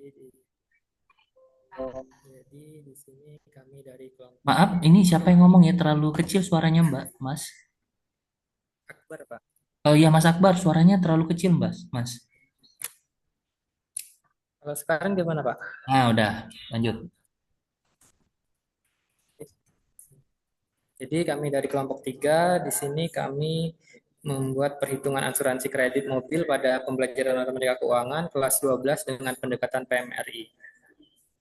di, jadi di sini kami dari kelompok Maaf, ini siapa yang ngomong ya? Terlalu kecil suaranya, Mbak, Mas. Akbar, Pak. Oh iya, Mas Akbar, suaranya terlalu kecil, Mbak, Mas. Kalau sekarang gimana, Pak? Ah, udah, lanjut. Jadi kami dari kelompok 3 di sini kami membuat perhitungan asuransi kredit mobil pada pembelajaran matematika keuangan kelas 12 dengan pendekatan PMRI.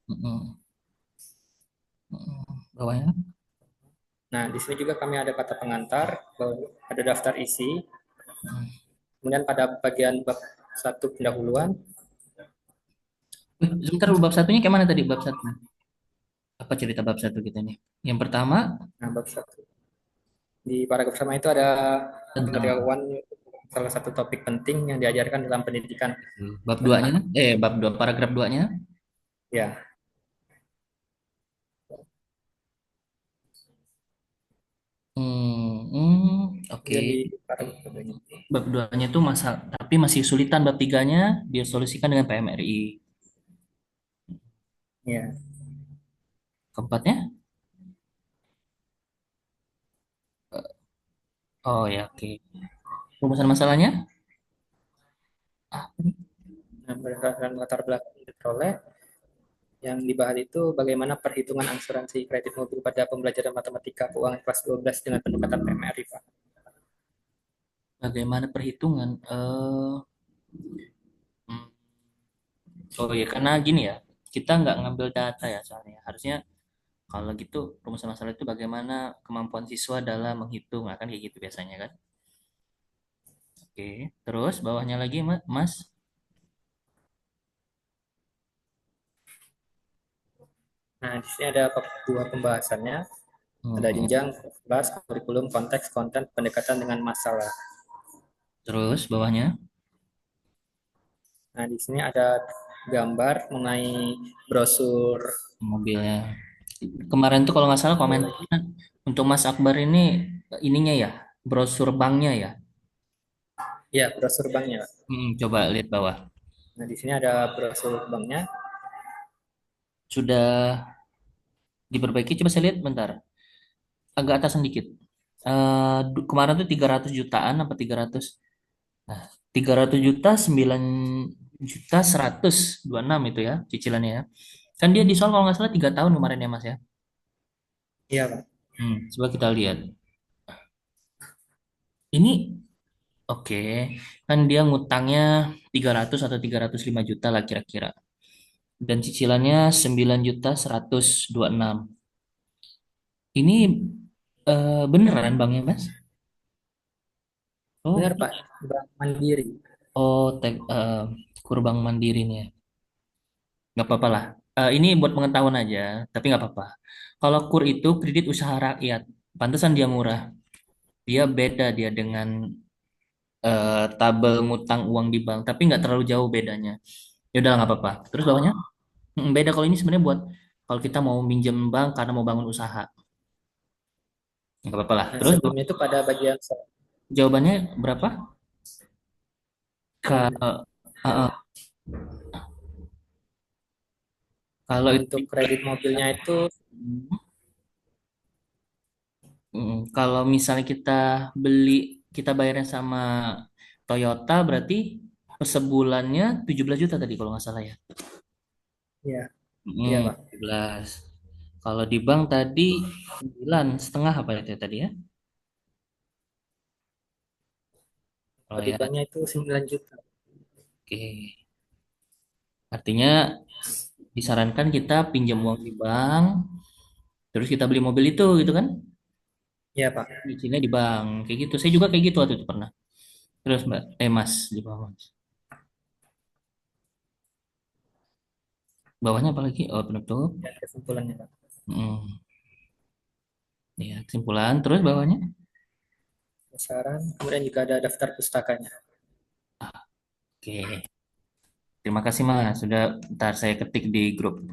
Mm-mm. Mm-mm. Bawahnya. Nah, di sini juga kami ada kata pengantar, ada daftar isi, Mm. kemudian pada bagian bab satu pendahuluan. Sebentar, bab satunya kayak mana tadi bab satu? Apa cerita bab satu kita nih? Yang pertama Nah, bab satu di paragraf pertama itu ada tentang matematika apa? keuangan, salah satu topik penting yang diajarkan dalam pendidikan Bab duanya, menengah. bab dua, paragraf duanya. Ya, Oke. jadi di paragraf kedua. Bab duanya itu masa, tapi masih sulitan bab tiganya disolusikan dengan PMRI. Ya, Keempatnya? Oh ya, oke. Rumusan masalahnya? Ah, ini. nah, berdasarkan latar belakang yang diperoleh, yang dibahas itu bagaimana perhitungan asuransi kredit mobil pada pembelajaran matematika keuangan kelas 12 dengan pendekatan PMRI, Pak. Bagaimana perhitungan? Hmm, oh ya, karena gini ya, kita nggak ngambil data ya soalnya. Harusnya kalau gitu rumusan masalah itu bagaimana kemampuan siswa dalam menghitung, nah, kan kayak gitu biasanya kan. Oke, terus bawahnya lagi Mas. Nah, di sini ada dua pembahasannya, ada Mm-mm. jenjang, kelas, kurikulum, konteks, konten, pendekatan dengan masalah. Terus bawahnya Nah, di sini ada gambar mengenai brosur. mobilnya. Kemarin tuh kalau nggak salah komentarnya untuk Mas Akbar ini ininya ya, brosur banknya ya. Ya, brosur banknya, Pak. Coba lihat bawah. Nah, di sini ada brosur banknya. Sudah diperbaiki, coba saya lihat bentar. Agak atasan dikit. Kemarin tuh 300 jutaan apa 300? Nah, 300 juta 9 juta 126 itu ya cicilannya ya. Kan dia di soal kalau nggak salah 3 tahun kemarin ya Mas ya. Iya, Pak. Coba kita lihat. Ini oke, kan dia ngutangnya 300 atau 305 juta lah kira-kira. Dan cicilannya 9 juta 126. Ini beneran Bang ya Mas? Oh, Benar, Pak. Bank Mandiri. oh, kur Bank Mandiri nih ya. Nggak apa-apa lah. Ini buat pengetahuan aja, tapi nggak apa-apa. Kalau KUR itu kredit usaha rakyat, pantesan dia murah. Dia beda dia dengan tabel ngutang uang di bank, tapi nggak terlalu jauh bedanya. Ya udah nggak apa-apa. Terus bawahnya beda kalau ini sebenarnya buat kalau kita mau minjem bank karena mau bangun usaha, nggak apa-apa lah. Nah, Terus sebelumnya itu pada bagian jawabannya berapa? Ke, kalau itu untuk kredit mobilnya itu kalau misalnya kita beli kita bayarnya sama Toyota berarti per sebulannya 17 juta tadi kalau nggak salah ya. ya, iya, Pak. 17. Kalau di bank tadi 9,5 apa ya tadi ya? Oh Kalau di ya, banknya itu 9 juta. oke. Artinya disarankan kita pinjam uang di bank, terus kita beli mobil itu gitu kan? Iya, Pak. Nyicilnya di bank, kayak gitu. Saya juga kayak gitu waktu itu pernah. Terus Mbak, Mas di bawah Mas. Bawahnya apa lagi? Oh, penutup. Ya, kesimpulannya, Pak. Hmm. Ya, kesimpulan. Terus bawahnya? Saran, kemudian juga ada daftar pustakanya. Oke. Terima kasih Mas. Sudah ntar saya ketik di grup.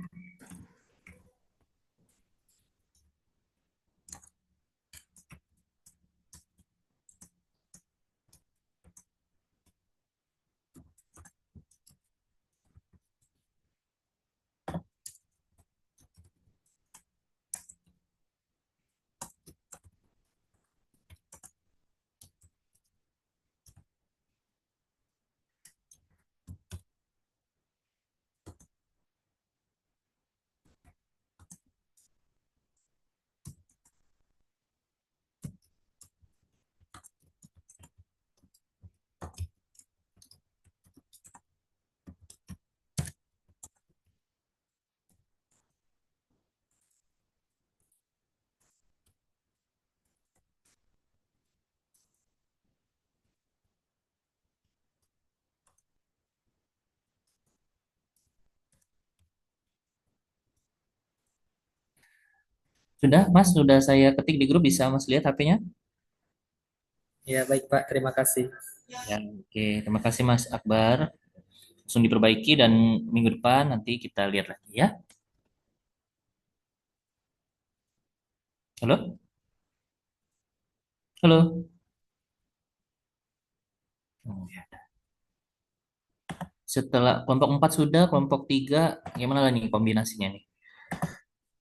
Sudah, Mas, sudah saya ketik di grup, bisa Mas lihat HP-nya? Ya, baik Pak, terima kasih. Ya, oke. Terima kasih Mas Akbar. Langsung diperbaiki dan minggu depan nanti kita lihat lagi ya. Halo? Halo? Oh, ya. Setelah kelompok 4 sudah, kelompok 3 gimana lah nih kombinasinya nih?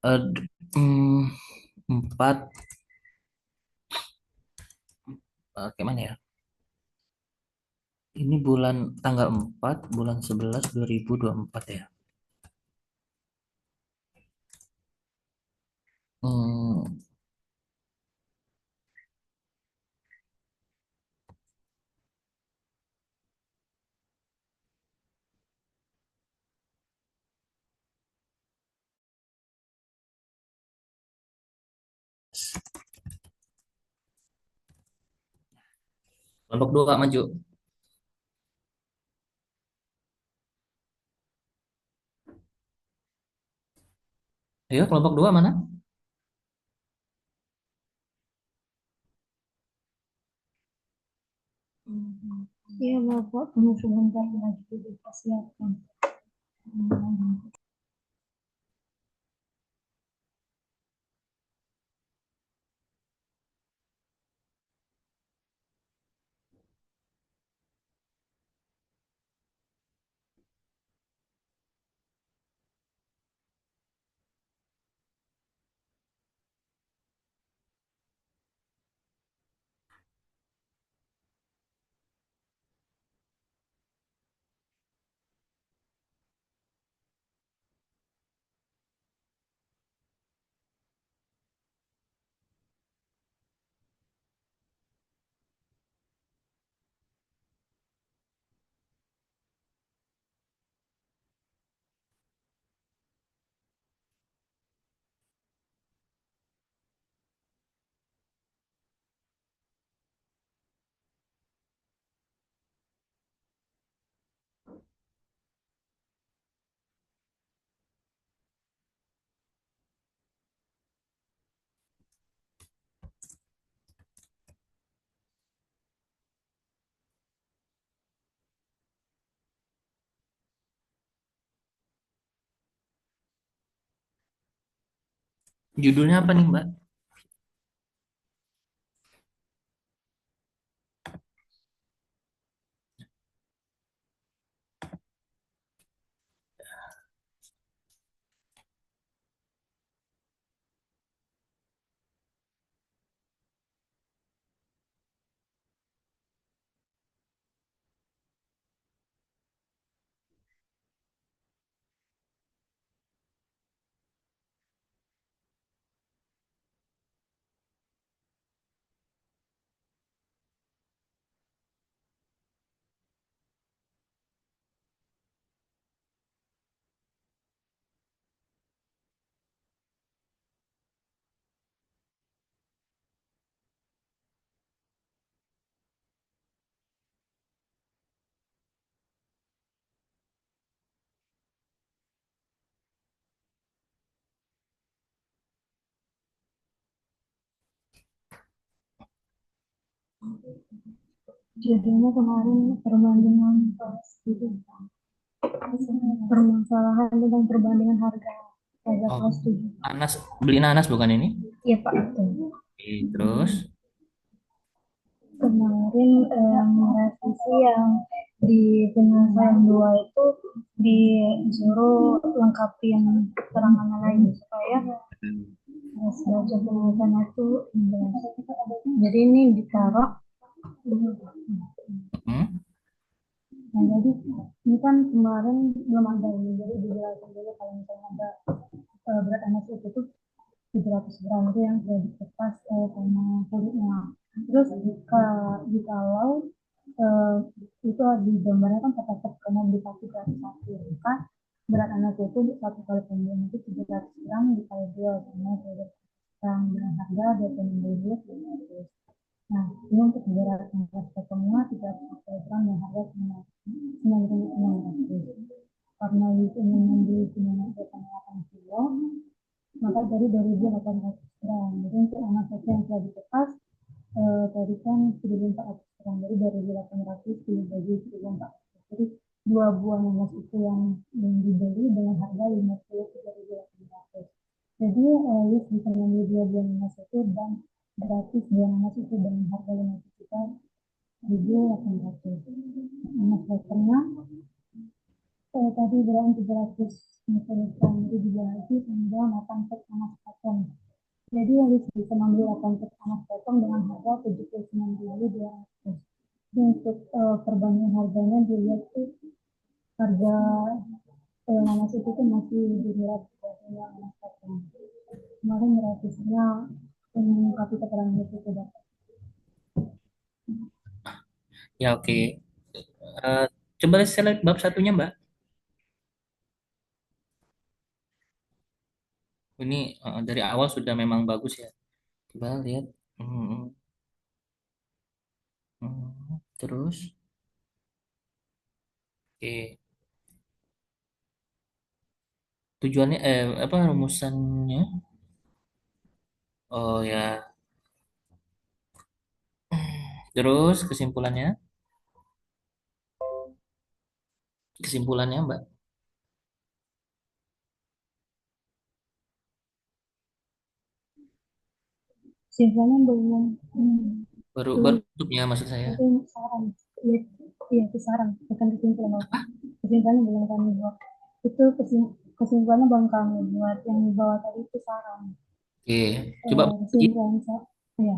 Eh, d- hmm, 4, kayak mana ya? Ini bulan tanggal 4 bulan 11 2024 ya. Hmm, kelompok 2 maju. Ayo kelompok 2 mana? Iya, Bapak, tunggu sebentar lagi dipersiapkan. Judulnya apa nih, Mbak? Jadinya kemarin perbandingan pas itu permasalahan tentang perbandingan harga harga Oh, kelas 7. nanas, beli nanas bukan ini? Iya Pak, betul. Oke, terus Kemarin revisi yang di penyelesaian dua itu disuruh lengkapin keterangannya lagi supaya pas baca penyelesaian itu jelas. Jadi ini ditaruh. hmm, Nah, jadi ini kan kemarin belum ada ini, jadi dijelasin dulu kalau misalnya ada berat anak itu tuh 700 gram itu yang sudah dikepas sama kulitnya. Terus jikalau eh, itu di gambarnya kan terdapat komoditas 301, maka berat anak itu satu kali pembelian itu 700 gram dikali dua sama 700 gram dengan harga 26.500. Nah, ini untuk berat anak semua 300 gram dengan harga 9.900. Karena itu ingin membeli sebanyak 8 kilo, maka dari 2.800 gram. Jadi untuk MSG yang telah dikemas tadi kan 1.400 gram, jadi 2.800 dibagi 1.400. Jadi dua buah nanas itu yang dibeli dengan harga 53.800. Jadi Lis bisa membeli dua buah nanas itu dan gratis buah nanas itu dengan harga 53.800. Nanas bakernya tadi berapa 300 mikrogram, itu juga lagi tinggal 8 pack nanas potong. Jadi harus bisa membeli 8 pack nanas potong dengan harga 79.200. Jadi untuk perbandingan harganya dilihat tuh harga nanas itu tuh masih lebih murah dibanding yang nanas potong. Kemarin grafisnya mengungkapkan keterangan itu tidak. Ya oke. Coba select bab satunya Mbak. Ini dari awal sudah memang bagus ya. Coba lihat. Hmm, terus, oke. Tujuannya apa rumusannya? Oh ya. Terus kesimpulannya Mbak. Simpelnya belum Baru belum tutupnya maksud saya. itu saran. Iya, iya itu saran, bukan kesimpulan Bapak. Kesimpulannya belum kami buat. Itu kesimpulannya belum kami buat. Yang di bawah tadi itu saran. Oke, coba lagi. Kesimpulan saya, ya.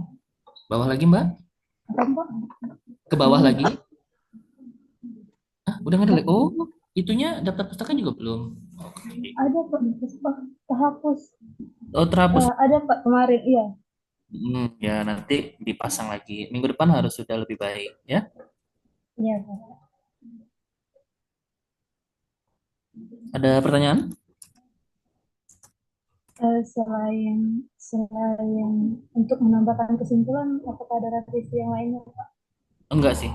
Bawah lagi Mbak. Apa Pak? Ke bawah Belum. lagi. Udah ngedelek. Ada, Oh, itunya daftar pustaka juga belum. Oke. ada Pak, Pak, terhapus. Oh, terhapus. Ada Pak kemarin, iya. Ya nanti dipasang lagi. Minggu depan harus sudah lebih baik ya. Iya Pak. Ada pertanyaan? Selain selain untuk menambahkan kesimpulan, apakah ada revisi yang lainnya Pak? Enggak sih.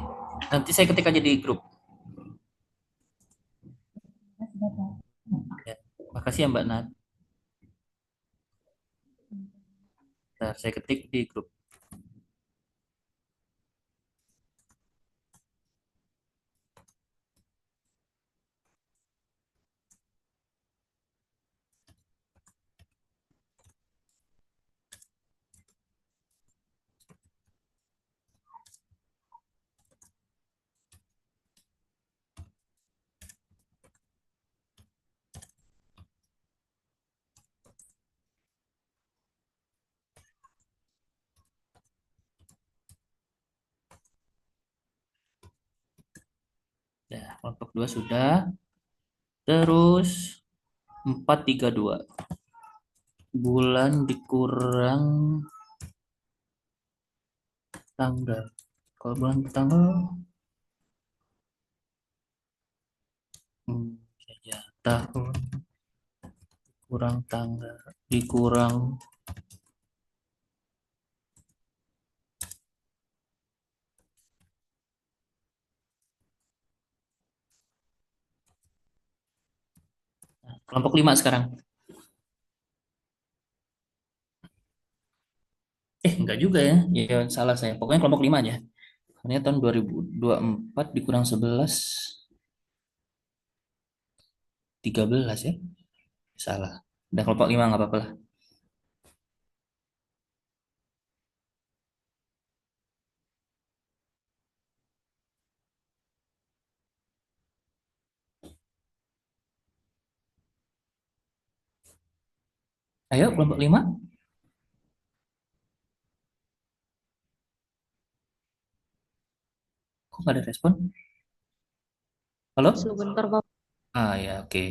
Nanti saya ketik aja di grup. Sudah Pak. Ya. Makasih ya Mbak Nat. Ntar saya ketik di grup. Ya, kelompok 2 sudah. Terus 432. Bulan dikurang tanggal. Kalau bulan tanggal saja tahun kurang tanggal dikurang kelompok 5 sekarang. Enggak juga ya. Ya salah saya. Pokoknya kelompok 5 aja. Ini tahun 2024 dikurang 11 13 ya. Salah. Udah kelompok 5 nggak apa-apa lah. Ayo kelompok 5. Kok nggak ada respon? Halo? Sebentar, Pak. Ah ya oke.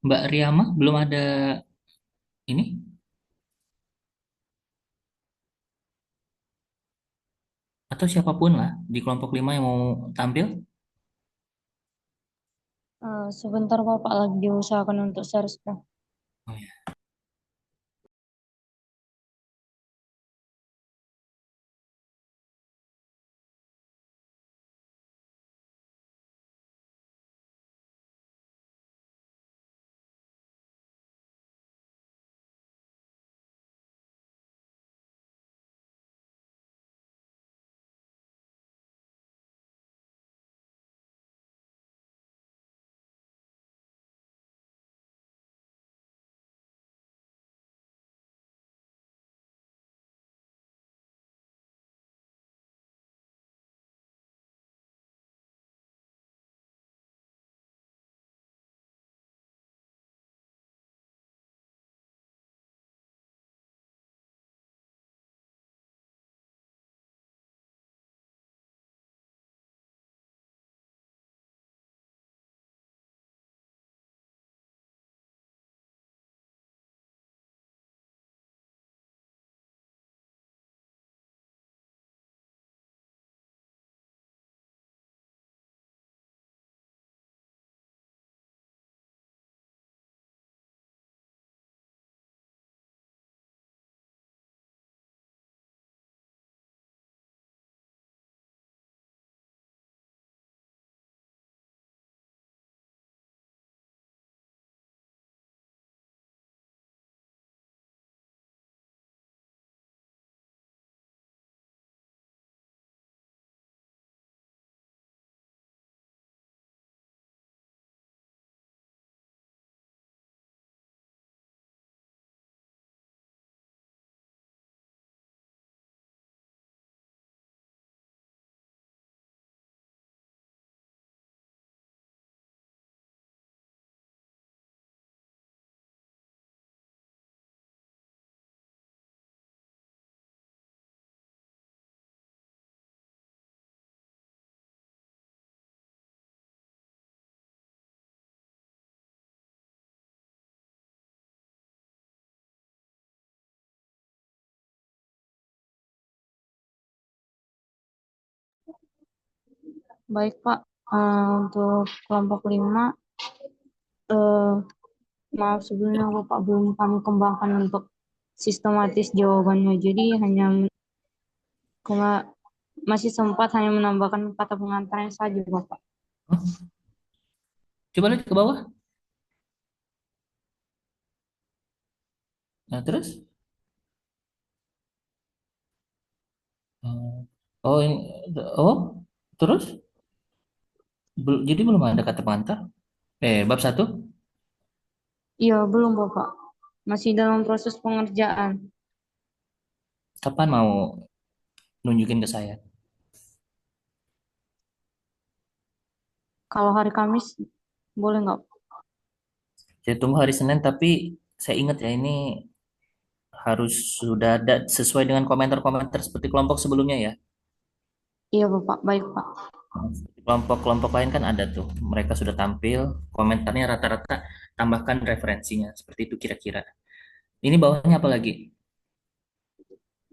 Mbak Riyama belum ada ini? Atau siapapun lah di kelompok 5 yang mau tampil? Sebentar Bapak lagi diusahakan untuk share screen. Oh ya. Baik Pak, untuk kelompok 5, eh, maaf sebelumnya Bapak belum kami kembangkan untuk sistematis jawabannya. Jadi hanya kema- masih sempat hanya menambahkan kata pengantarnya saja Bapak. Oh, coba lihat ke bawah. Nah, terus? Oh, oh, oh, terus? Jadi belum ada kata pengantar? Bab satu? Iya, belum Bapak. Masih dalam proses pengerjaan. Kapan mau nunjukin ke saya? Kalau hari Kamis, boleh nggak? Saya tunggu hari Senin, tapi saya ingat ya ini harus sudah ada sesuai dengan komentar-komentar seperti kelompok sebelumnya ya. Iya Bapak, baik Pak. Kelompok-kelompok lain kan ada tuh, mereka sudah tampil, komentarnya rata-rata tambahkan referensinya, seperti itu kira-kira. Ini bawahnya apa lagi?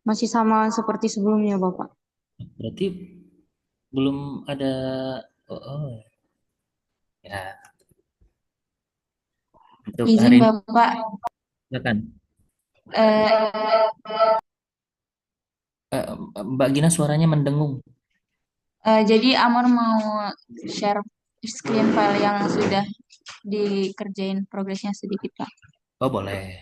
Masih sama seperti sebelumnya Bapak. Berarti belum ada, oh, oh, ya, untuk Izin hari ini Bapak, silakan. eh, Eh, Mbak Gina suaranya mendengung. jadi Amor mau share screen file yang sudah dikerjain progresnya sedikit Pak. Oh boleh.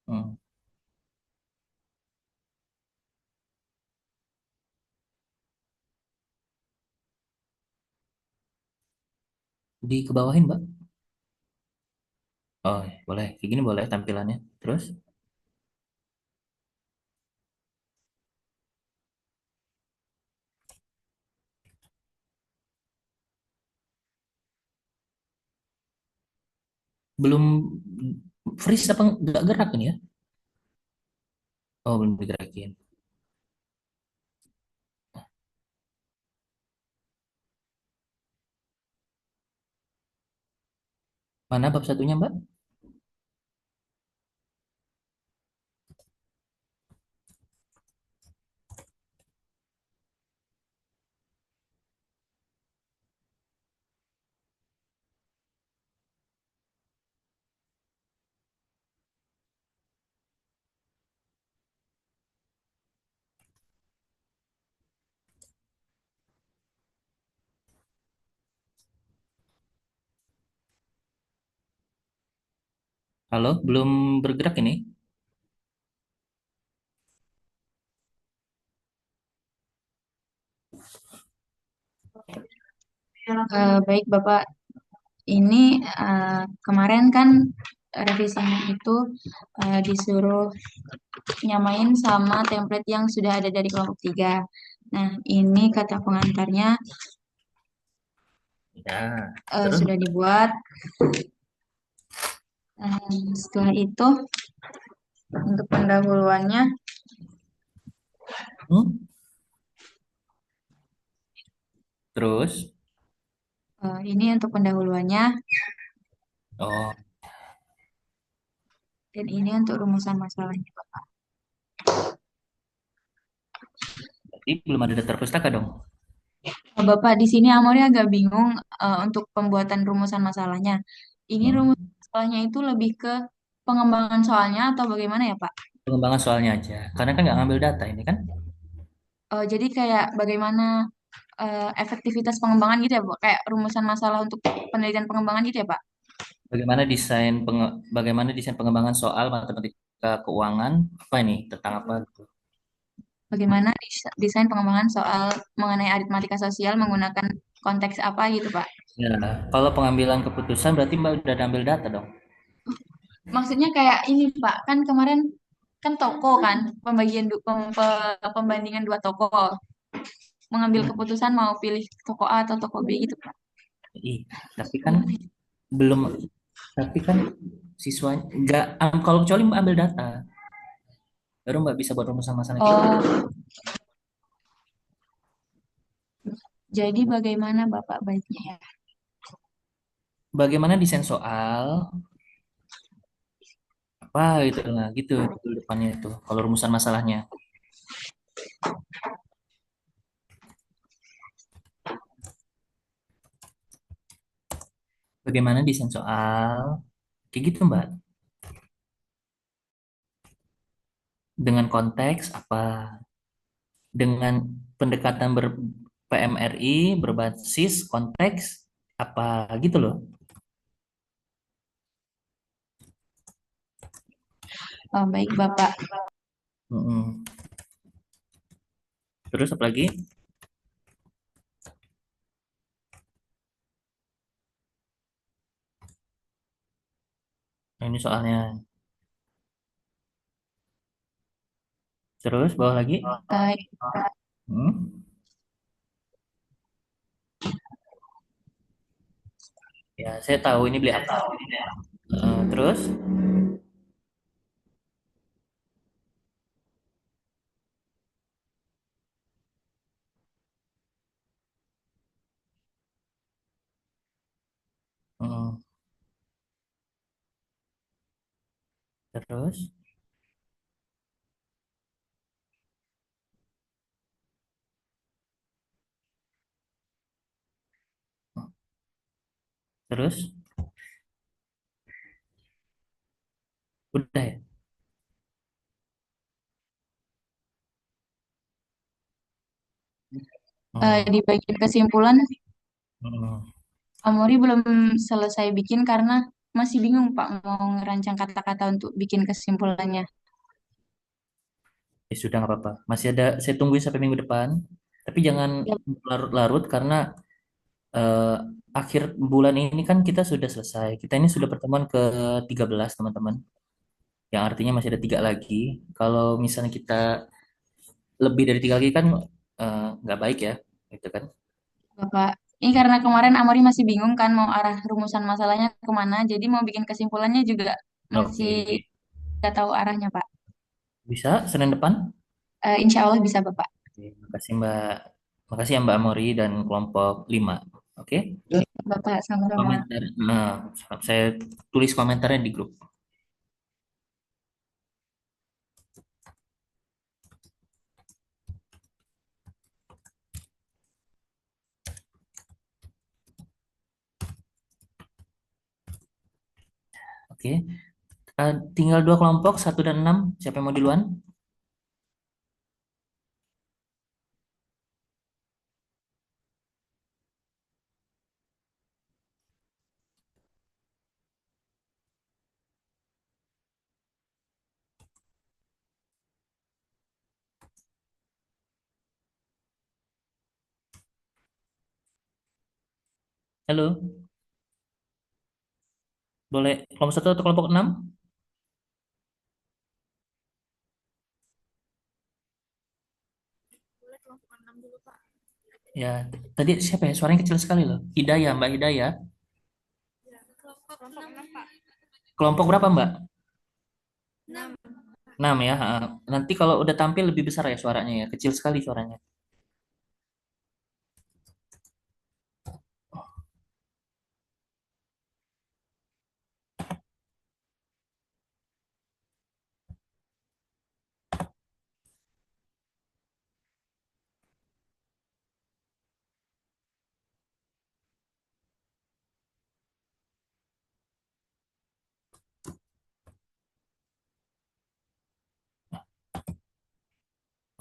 Hmm. Di kebawahin Mbak. Oh boleh, kayak gini boleh tampilannya. Terus? Belum freeze apa nggak gerak ini ya? Oh, belum digerakin. Mana bab satunya, Mbak? Halo, belum bergerak ini? Baik Bapak, ini kemarin kan revisinya itu disuruh nyamain sama template yang sudah ada dari kelompok 3. Nah, ini kata pengantarnya Ya, terus? sudah dibuat. Setelah itu, untuk pendahuluannya, Hmm? Terus? ini untuk pendahuluannya, Oh, dan ini untuk rumusan masalahnya. berarti belum ada daftar pustaka dong? Bapak, di sini Amori agak bingung untuk pembuatan rumusan masalahnya. Ini Hmm. rumusan masalahnya itu lebih ke pengembangan soalnya atau bagaimana ya, Pak? Pengembangan soalnya aja. Karena kan nggak ngambil data ini kan? Jadi kayak bagaimana efektivitas pengembangan gitu ya, Pak? Kayak rumusan masalah untuk penelitian pengembangan gitu ya, Pak? Bagaimana desain pengembangan soal matematika keuangan apa ini tentang apa gitu. Bagaimana desain pengembangan soal mengenai aritmatika sosial menggunakan konteks apa gitu, Pak? Ya, kalau pengambilan keputusan berarti Mbak udah ambil data dong. Maksudnya kayak ini, Pak. Kan kemarin kan toko kan, pembandingan dua toko. Mengambil Hmm. keputusan mau pilih toko A atau toko B gitu, Pak. Ih, tapi kan belum tapi kan siswanya nggak kalau kecuali Mbak ambil data baru Mbak bisa buat rumusan masalah kayak gitu. Oh, jadi bagaimana Bapak baiknya ya? Bagaimana desain soal apa gitu nah gitu judul depannya itu kalau rumusan masalahnya. Bagaimana desain soal kayak gitu Mbak. Dengan konteks apa? Dengan pendekatan PMRI berbasis konteks apa gitu loh. Oh, baik Bapak. Mm-mm. Terus apa lagi? Nah, ini soalnya. Terus bawah lagi. Baik. Hmm. Ya, saya tahu ini beli apa. Terus, hmm, terus, terus, udah ya. Hmm, Di bagian kesimpulan, hmm. Amori belum selesai bikin karena masih bingung Pak mau ngerancang kata-kata untuk bikin kesimpulannya. Ya sudah nggak apa-apa. Masih ada, saya tungguin sampai minggu depan. Tapi jangan Ya, larut-larut karena eh, akhir bulan ini kan kita sudah selesai. Kita ini sudah pertemuan ke-13 teman-teman. Yang artinya masih ada 3 lagi. Kalau misalnya kita lebih dari 3 lagi kan nggak baik ya, gitu kan? Bapak. Ini karena kemarin Amori masih bingung kan mau arah rumusan masalahnya kemana, jadi mau bikin kesimpulannya juga Oke, masih nggak tahu arahnya, Pak. bisa Senin depan? Insya Allah bisa, Bapak. Oke, makasih Mbak. Makasih ya Mbak Amori dan kelompok 5. Oke, Bapak sama-sama. komentar. Nah, saya tulis komentarnya di grup. Oke, tinggal dua kelompok, 1 dan 6. Siapa yang mau duluan? Halo, boleh kelompok 1 atau kelompok 6? Ya, tadi siapa ya? Suaranya kecil sekali loh. Hidayah, Mbak Hidayah. Kelompok berapa Mbak? 6 ya. Ha. Nanti kalau udah tampil lebih besar ya suaranya ya. Kecil sekali suaranya.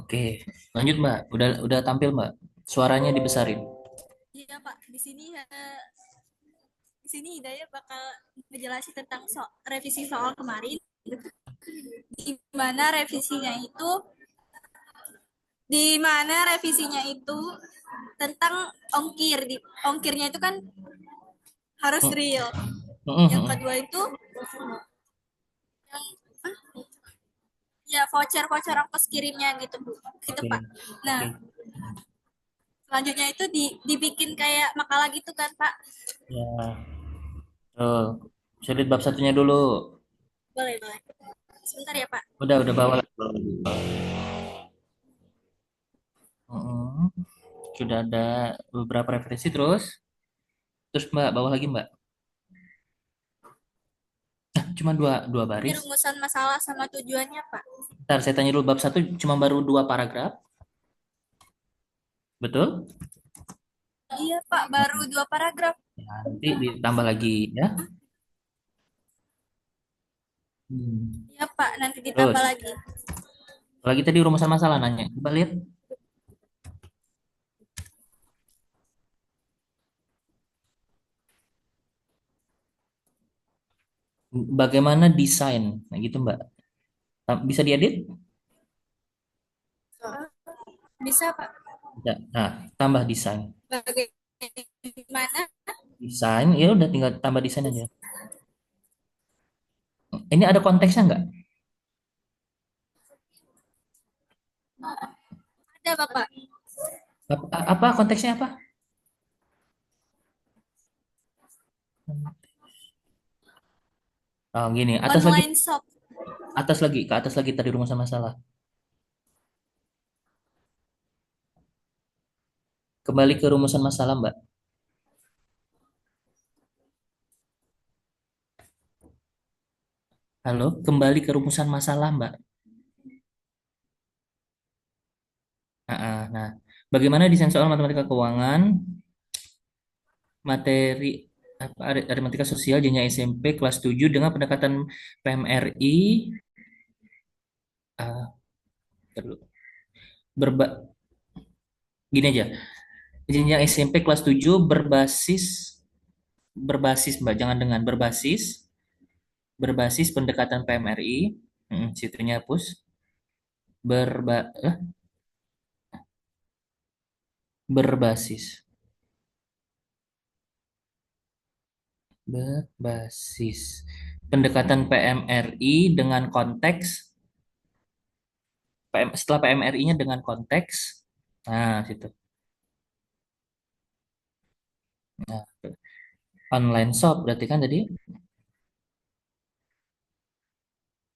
Oke, lanjut Mbak. Udah tampil Mbak. Suaranya dibesarin. Iya Pak, di sini Hidayah bakal ngejelasin tentang revisi soal kemarin, di mana revisinya itu tentang ongkirnya itu kan harus Hmm, real. hmm, hmm, Yang hmm. kedua itu yang ya voucher ongkos kirimnya gitu Bu, gitu Oke, Pak. Nah, oke. selanjutnya itu dibikin kayak makalah gitu kan Pak. Ya, tuh. Saya lihat bab satunya dulu. Boleh, boleh. Sebentar ya Pak. Udah bawa lagi. Hmm, sudah ada beberapa referensi terus Mbak bawa lagi Mbak. Cuma dua Ini baris. rumusan masalah sama tujuannya Pak. Ntar saya tanya dulu bab satu cuma baru 2 paragraf. Betul? Iya Pak, baru 2 paragraf. Ya, nanti ditambah lagi ya. Hmm. Iya Pak, nanti ditambah Terus, lagi. lagi tadi rumusan masalah nanya. Coba lihat bagaimana desain. Nah, gitu Mbak. Bisa diedit? Bisa Pak. Ya. Nah, tambah desain. Bagaimana? Desain, ya udah tinggal tambah desain aja. Ini ada konteksnya nggak? Ada Bapak. Apa konteksnya apa? Oh, gini, Online shop. ke atas lagi tadi rumusan masalah. Kembali ke rumusan masalah, Mbak. Halo, kembali ke rumusan masalah, Mbak. Nah, bagaimana desain soal matematika keuangan, materi apa aritmatika sosial jenjang SMP kelas 7 dengan pendekatan PMRI ah, perlu berba gini aja. Jenjang SMP kelas 7 berbasis Mbak, jangan dengan berbasis pendekatan PMRI. Situnya hapus. Berba eh, berbasis berbasis pendekatan PMRI dengan konteks setelah PMRI-nya dengan konteks. Nah, situ. Nah, online shop berarti kan tadi.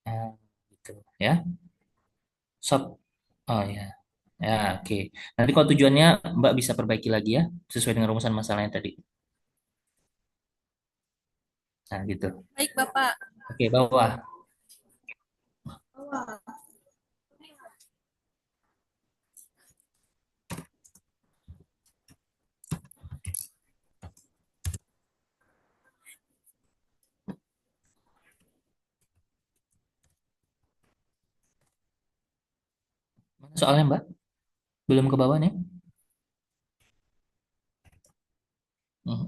Nah, gitu ya. Shop. Oh ya. Ya, oke. Nanti kalau tujuannya Mbak bisa perbaiki lagi ya, sesuai dengan rumusan masalahnya tadi. Nah, gitu. Baik, Bapak. Oke, bawah. Mana soalnya Mbak? Belum ke bawah nih.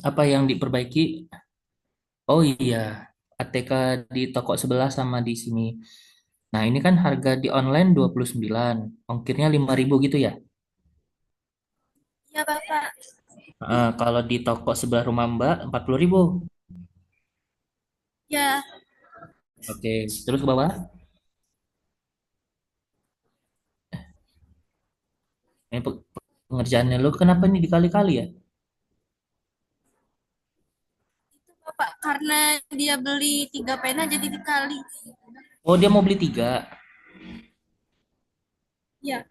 Apa yang diperbaiki? Oh iya, ATK di toko sebelah sama di sini. Nah, ini kan harga di online 29, ongkirnya 5.000 gitu ya. Iya, Bapak. Kalau di toko sebelah rumah Mbak 40.000. Ya, Oke, terus ke bawah. Ini pengerjaannya lu kenapa ini dikali-kali ya? Bapak. Karena dia beli 3 pena jadi dikali. Oh, dia mau beli tiga. Ya,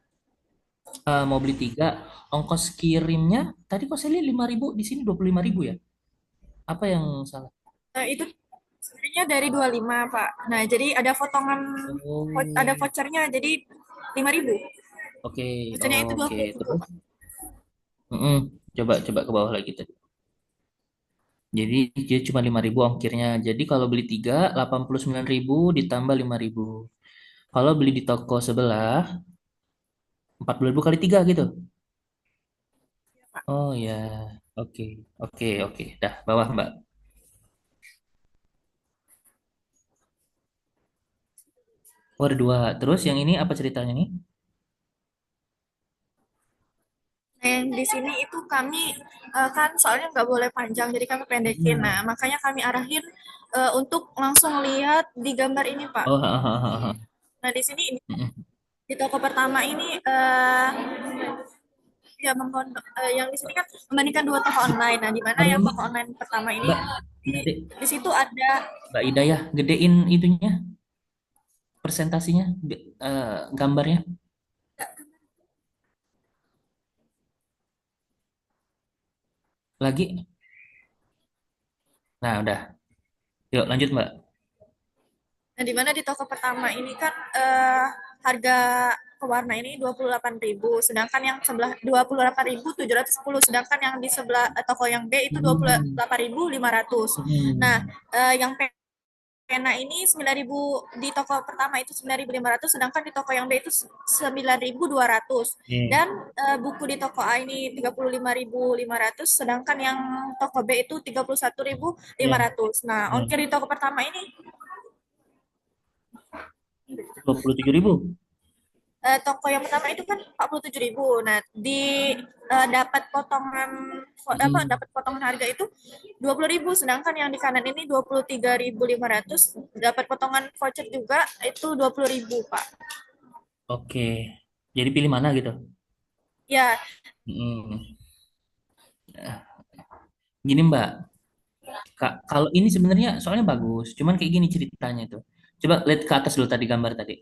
Mau beli tiga. Ongkos kirimnya tadi kok saya lihat 5.000, di sini 25.000 ya? Apa yang salah? itu sebenarnya dari 25, Pak. Nah, jadi ada potongan, ada Oh, vouchernya, jadi 5.000. oke, Vouchernya itu oke. 20.000, Terus, Pak. Mm-mm. Coba coba ke bawah lagi tadi. Jadi dia cuma 5.000 ongkirnya. Jadi kalau beli tiga, 89.000 ditambah 5.000. Kalau beli di toko sebelah, 40.000 kali tiga gitu. Oh ya, oke, oke, oke. Dah, bawah Mbak. Oh, ada dua. Terus yang ini apa ceritanya nih? Nah, yang di sini itu kami kan soalnya nggak boleh panjang, jadi kami pendekin. Hmm. Nah, makanya kami arahin untuk langsung lihat di gambar ini, Pak. Oh, ha, ha, ha, ha. Nah, di sini Mm-mm. di toko pertama ini ya yang di sini kan membandingkan dua toko online. Nah, di mana Anu yang Mbak, toko online pertama ini Mbak, di, nanti di situ ada Mbak Ida ya, gedein itunya, presentasinya, gambarnya. Lagi. Nah, udah. Yuk, lanjut Mbak. Nah, di mana di toko pertama ini kan harga pewarna ini 28.000, sedangkan yang sebelah 28.710, sedangkan yang di sebelah toko yang B itu dua puluh Hmm. delapan ribu lima ratus. Nah, Hmm. yang pena ini 9.000 di toko pertama itu 9.500, sedangkan di toko yang B itu 9.200. Oke. Dan buku di toko A ini 35.500, sedangkan yang toko B itu tiga puluh satu ribu lima Ya. ratus. Nah, Ya. ongkir di toko pertama ini 27.000. toko yang pertama itu kan 47.000. Nah, dapat potongan Hmm. dapat potongan harga itu 20.000, sedangkan yang di kanan ini 23.500, dapat potongan voucher juga itu 20.000, Pak. Oke. Jadi pilih mana gitu? Ya, Hmm. Gini Mbak, Kak, kalau ini sebenarnya soalnya bagus, cuman kayak gini ceritanya tuh. Coba lihat ke atas dulu tadi gambar tadi,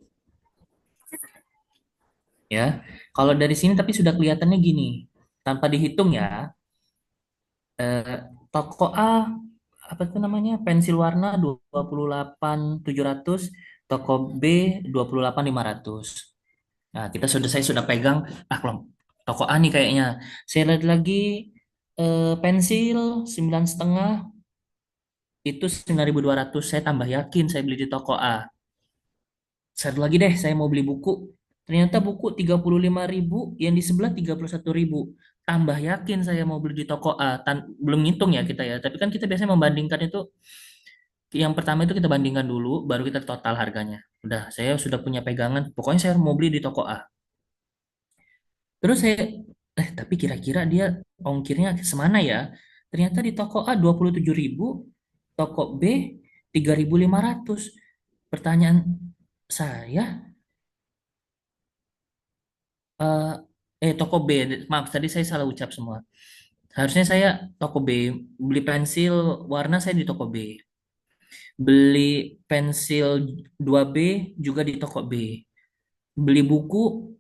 ya. Kalau dari sini tapi sudah kelihatannya gini, tanpa dihitung ya. Eh, Toko A apa tuh namanya? Pensil warna 28.700, toko B 28.500. Nah, saya sudah pegang kalau toko A nih kayaknya. Saya lihat lagi pensil 9,5 itu 9.200. Saya tambah yakin saya beli di toko A. Satu lagi deh, saya mau beli buku. Ternyata buku 35.000, yang di sebelah 31.000. Tambah yakin saya mau beli di toko A. Belum ngitung ya kita ya. Tapi kan kita biasanya membandingkan itu, yang pertama itu kita bandingkan dulu, baru kita total harganya. Udah, saya sudah punya pegangan. Pokoknya saya mau beli di toko A. Terus saya, tapi kira-kira dia ongkirnya semana ya? Ternyata di toko A 27.000, toko B 3.500. Pertanyaan saya, eh toko B, maaf tadi saya salah ucap semua. Harusnya saya toko B, beli pensil warna saya di toko B. Beli pensil 2B juga di toko B. Beli buku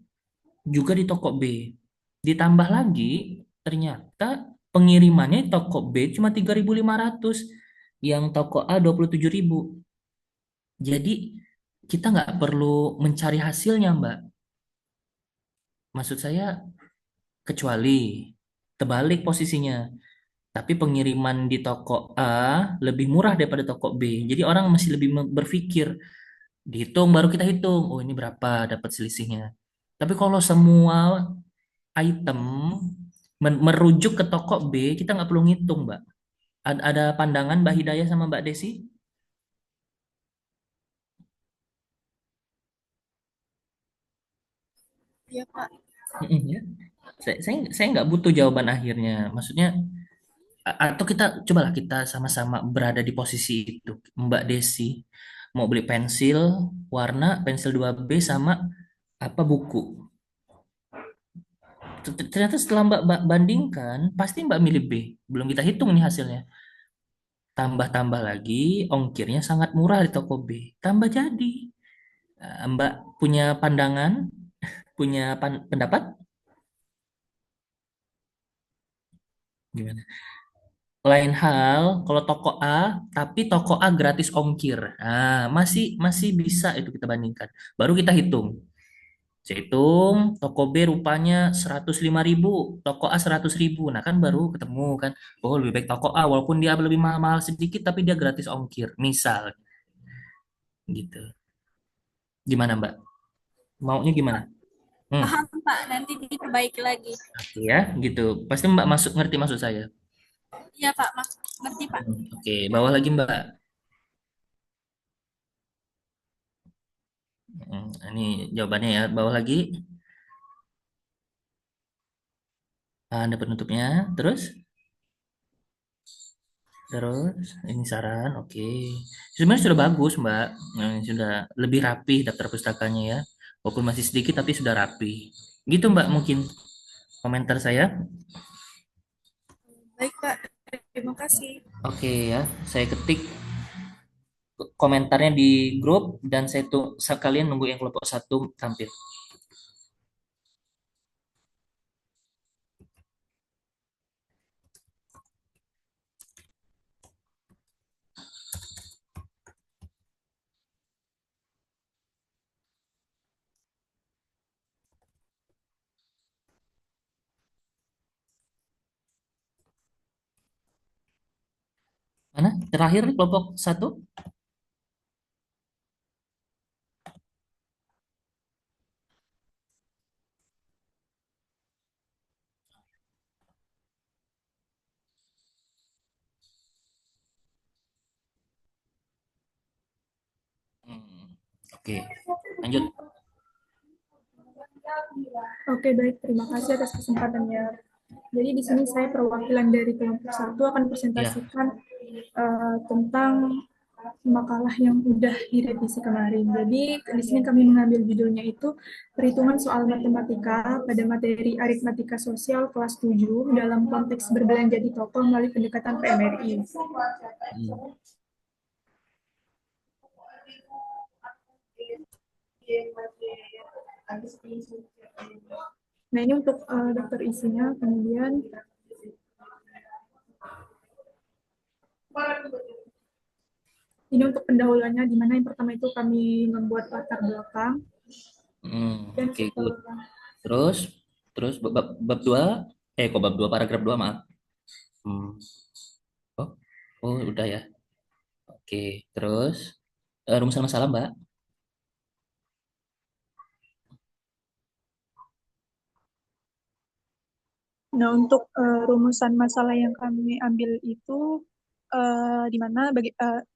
juga di toko B. Ditambah lagi, ternyata pengirimannya di toko B cuma 3.500, yang toko A 27.000. Jadi kita nggak perlu mencari hasilnya, Mbak. Maksud saya, kecuali terbalik posisinya. Tapi pengiriman di toko A lebih murah daripada toko B. Jadi orang masih lebih berpikir, dihitung baru kita hitung. Oh ini berapa dapat selisihnya. Tapi kalau semua item merujuk ke toko B, kita nggak perlu ngitung, Mbak. Ada pandangan Mbak Hidayah sama Mbak Desi? Iya, Pak. Mm-mm, ya. Saya nggak butuh jawaban akhirnya. Maksudnya, atau kita cobalah kita sama-sama berada di posisi itu. Mbak Desi mau beli pensil warna, pensil 2B sama apa buku. Ternyata setelah Mbak bandingkan, pasti Mbak milih B. Belum kita hitung nih hasilnya. Tambah-tambah lagi, ongkirnya sangat murah di toko B. Tambah jadi. Mbak punya pandangan, punya pendapat? Gimana? Lain hal, kalau toko A, tapi toko A gratis ongkir. Nah, masih masih bisa itu kita bandingkan. Baru kita hitung. Saya hitung, toko B rupanya 105.000, toko A 100.000. Nah kan baru ketemu kan. Oh lebih baik toko A, walaupun dia lebih mahal-mahal sedikit, tapi dia gratis ongkir. Misal, gitu. Gimana Mbak? Maunya gimana? Hmm, Paham, Pak. Nanti diperbaiki lagi. oke ya, gitu. Pasti Mbak ngerti maksud saya. Iya, Pak. Ngerti, Pak. Oke, bawah lagi Mbak. Ini jawabannya ya, bawah lagi. Ada penutupnya. Terus? Terus, ini saran, oke. Sebenarnya sudah bagus, Mbak. Nah, sudah lebih rapi daftar pustakanya ya. Walaupun masih sedikit, tapi sudah rapi. Gitu, Mbak, mungkin komentar saya. Baik, Pak. Terima kasih. Oke ya, saya ketik komentarnya di grup dan saya tuh sekalian nunggu yang kelompok satu tampil. Mana? Terakhir kelompok satu? Hmm, oke, lanjut. Oke, baik. Terima kasih atas kesempatannya. Jadi di sini saya perwakilan dari kelompok satu akan Ya, presentasikan tentang makalah yang udah direvisi kemarin. Jadi di sini kami mengambil judulnya itu perhitungan soal matematika pada materi aritmatika sosial kelas 7 dalam konteks berbelanja di toko melalui pendekatan PMRI. hmm, Nah, ini untuk daftar isinya, kemudian ini untuk pendahuluannya, di mana yang pertama itu kami membuat latar belakang, dan oke, good. setelah Terus, terus bab dua, kok bab dua paragraf dua maaf. Hmm. Oh, oh udah ya. Oke, terus rumusan masalah, Mbak. Nah, untuk rumusan masalah yang kami ambil itu di mana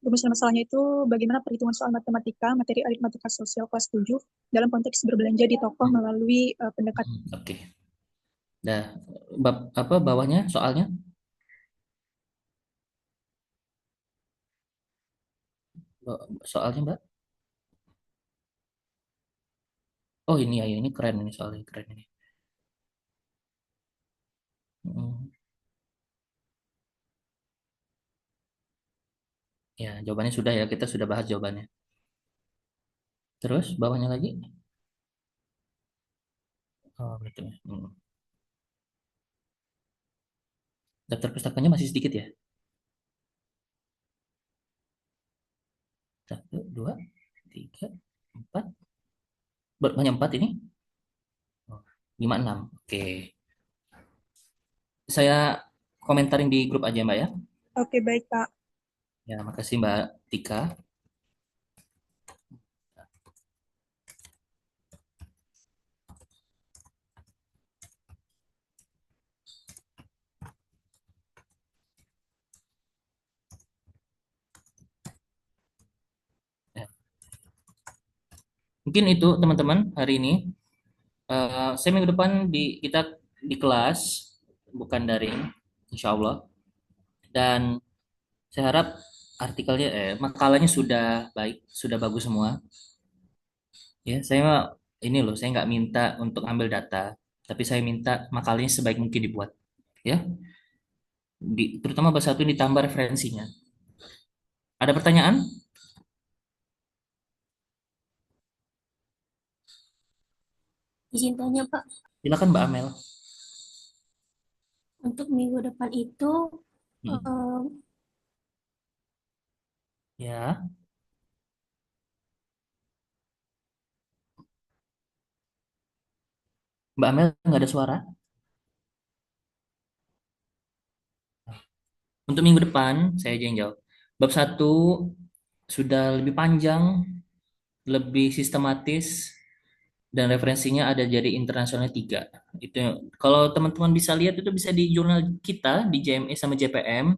rumusan masalahnya itu bagaimana perhitungan soal matematika, materi aritmatika sosial kelas 7 dalam konteks berbelanja di toko melalui pendekatan. Oke. Dah, bab apa bawahnya soalnya? Soalnya, Mbak. Oh, ini ya, ini keren ini soalnya keren ini. Hmm. Ya, jawabannya sudah ya. Kita sudah bahas jawabannya. Terus bawahnya lagi. Oh, betul. Daftar pustakanya masih sedikit ya. 1, 2, 3, 4. Banyak 4 ini. Oh, 5, 6. Oke. Saya komentarin di grup aja Mbak ya. Oke, baik, Pak. Ya, makasih Mbak Tika. Ya. Mungkin itu teman-teman hari ini. Saya minggu depan kita di kelas bukan daring, insya Allah. Dan saya harap artikelnya, makalanya sudah baik, sudah bagus semua. Ya, ini loh, saya nggak minta untuk ambil data, tapi saya minta makalanya sebaik mungkin dibuat. Ya, terutama bab 1 ditambah referensinya. Ada pertanyaan? Izin tanya Pak, Silakan Mbak Amel. untuk minggu depan itu Hmm. eh, Ya, Mbak Amel nggak ada suara. Untuk minggu depan, saya aja yang jawab. Bab 1 sudah lebih panjang, lebih sistematis, dan referensinya ada jadi internasionalnya 3. Itu kalau teman-teman bisa lihat itu bisa di jurnal kita di JME sama JPM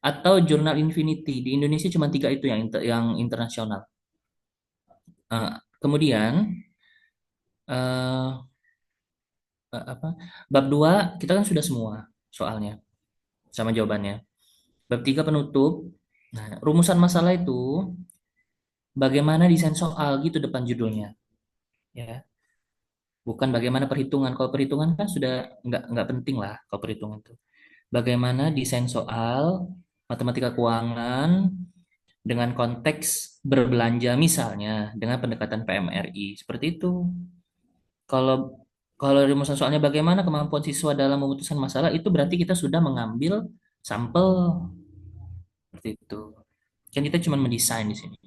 atau jurnal Infinity. Di Indonesia cuma 3 itu yang internasional. Kemudian eh, apa? Bab 2 kita kan sudah semua soalnya sama jawabannya. Bab 3 penutup. Nah, rumusan masalah itu bagaimana desain soal gitu depan judulnya. Ya, bukan bagaimana perhitungan. Kalau perhitungan kan sudah nggak penting lah kalau perhitungan itu. Bagaimana desain soal matematika keuangan dengan konteks berbelanja misalnya dengan pendekatan PMRI seperti itu. Kalau kalau rumusan soalnya bagaimana kemampuan siswa dalam memutuskan masalah itu berarti kita sudah mengambil sampel seperti itu. Kan kita cuma mendesain di sini.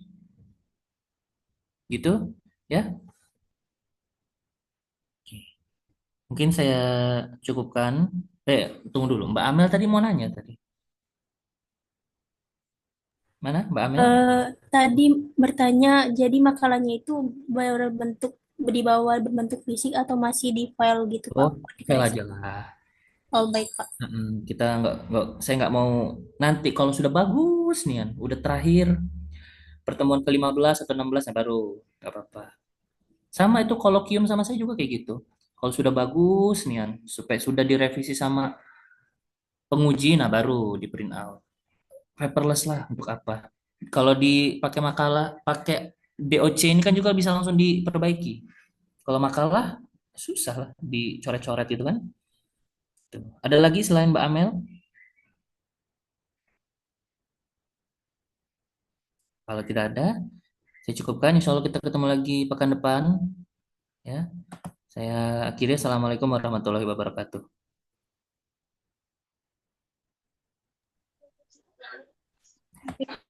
Gitu ya. Oke. Mungkin saya cukupkan. Tunggu dulu. Mbak Amel tadi mau nanya tadi. Mana Mbak Amel? tadi bertanya, jadi makalahnya itu berbentuk dibawa berbentuk fisik atau masih di file gitu Pak? Oh, Di fail PDF. aja lah. Oh baik Pak. Kita saya nggak mau nanti kalau sudah bagus nih kan, udah terakhir pertemuan ke-15 atau 16 ya baru nggak apa-apa. Sama itu kolokium sama saya juga kayak gitu. Kalau sudah bagus nih kan, supaya sudah direvisi sama penguji, nah baru di print out. Paperless lah untuk apa? Kalau dipakai makalah, pakai DOC ini kan juga bisa langsung diperbaiki. Kalau makalah susah lah dicoret-coret gitu kan. Tuh. Ada lagi selain Mbak Amel? Kalau tidak ada, saya cukupkan. Insya Allah kita ketemu lagi pekan depan. Ya, saya akhiri. Assalamualaikum warahmatullahi wabarakatuh.